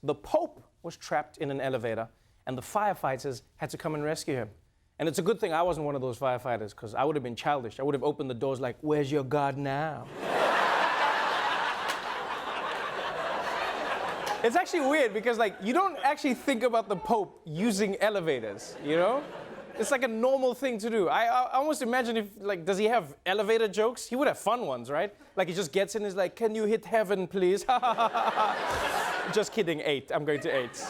The Pope was trapped in an elevator, and the firefighters had to come and rescue him. And it's a good thing I wasn't one of those firefighters, because I would have been childish. I would have opened the doors like, "Where's your God now?" It's actually weird because, like, you don't actually think about the Pope using elevators, you know? It's like a normal thing to do. I almost imagine if, like, does he have elevator jokes? He would have fun ones, right? Like, he just gets in and is like, "Can you hit heaven, please?" Just kidding, 8. I'm going to 8.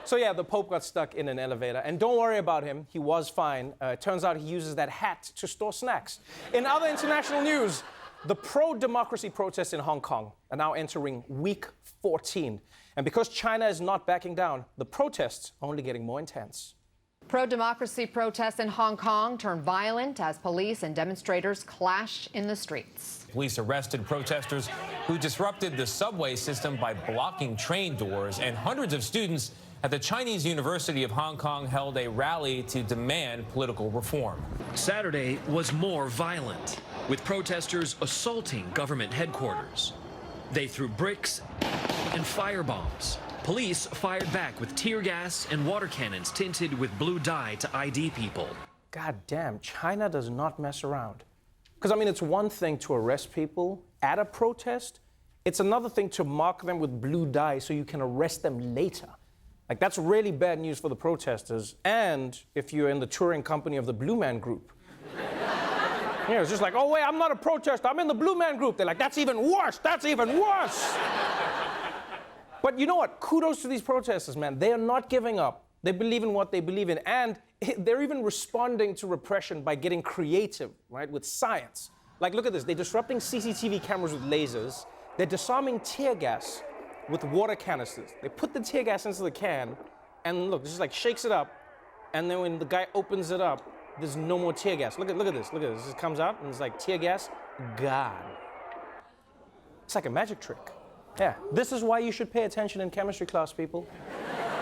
So yeah, the Pope got stuck in an elevator. And don't worry about him, he was fine. It turns out he uses that hat to store snacks. In other international news, the pro-democracy protests in Hong Kong are now entering week 14. And because China is not backing down, the protests are only getting more intense. Pro-democracy protests in Hong Kong turned violent as police and demonstrators clashed in the streets. Police arrested protesters who disrupted the subway system by blocking train doors, and hundreds of students at the Chinese University of Hong Kong held a rally to demand political reform. Saturday was more violent, with protesters assaulting government headquarters. They threw bricks and firebombs. Police fired back with tear gas and water cannons tinted with blue dye to ID people. God damn, China does not mess around. Because, I mean, it's one thing to arrest people at a protest. It's another thing to mark them with blue dye so you can arrest them later. Like, that's really bad news for the protesters, and if you're in the touring company of the Blue Man Group. You know, it's just like, "Oh, wait, I'm not a protester, I'm in the Blue Man Group." They're like, "That's even worse, that's even worse." But you know what? Kudos to these protesters, man. They are not giving up. They believe in what they believe in, and they're even responding to repression by getting creative, right, with science. Like, look at this. They're disrupting CCTV cameras with lasers. They're disarming tear gas with water canisters. They put the tear gas into the can, and look, just like shakes it up, and then when the guy opens it up, there's no more tear gas. Look at this. Look at this. It comes out, and it's like tear gas gone. It's like a magic trick. Yeah, this is why you should pay attention in chemistry class, people.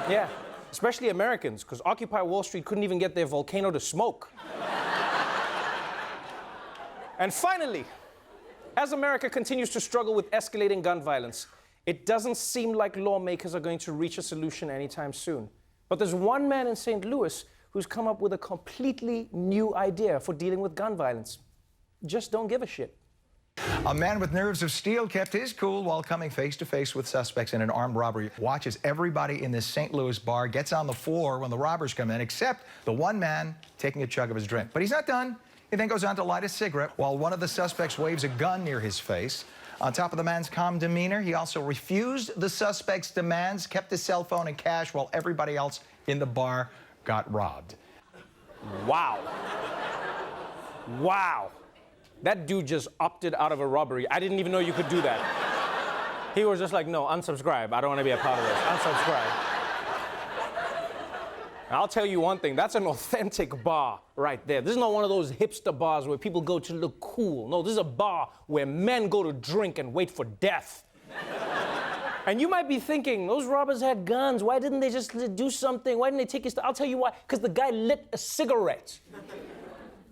Yeah, especially Americans, because Occupy Wall Street couldn't even get their volcano to smoke. And finally, as America continues to struggle with escalating gun violence, it doesn't seem like lawmakers are going to reach a solution anytime soon. But there's one man in St. Louis who's come up with a completely new idea for dealing with gun violence. Just don't give a shit. A man with nerves of steel kept his cool while coming face-to-face with suspects in an armed robbery. Watches everybody in this St. Louis bar gets on the floor when the robbers come in, except the one man taking a chug of his drink. But he's not done. He then goes on to light a cigarette while one of the suspects waves a gun near his face. On top of the man's calm demeanor, he also refused the suspect's demands, kept his cell phone and cash while everybody else in the bar got robbed. Wow. Wow. That dude just opted out of a robbery. I didn't even know you could do that. He was just like, "No, unsubscribe. I don't want to be a part of this. Unsubscribe." And I'll tell you one thing, that's an authentic bar right there. This is not one of those hipster bars where people go to look cool. No, this is a bar where men go to drink and wait for death. And you might be thinking, those robbers had guns. Why didn't they just do something? Why didn't they take his stuff? I'll tell you why. Because the guy lit a cigarette.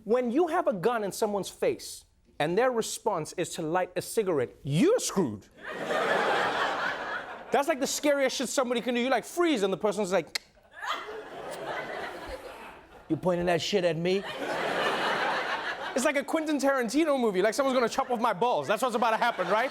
When you have a gun in someone's face and their response is to light a cigarette, you're screwed. That's like the scariest shit somebody can do. You like freeze and the person's like, "You pointing that shit at me?" It's like a Quentin Tarantino movie, like someone's gonna chop off my balls. That's what's about to happen, right?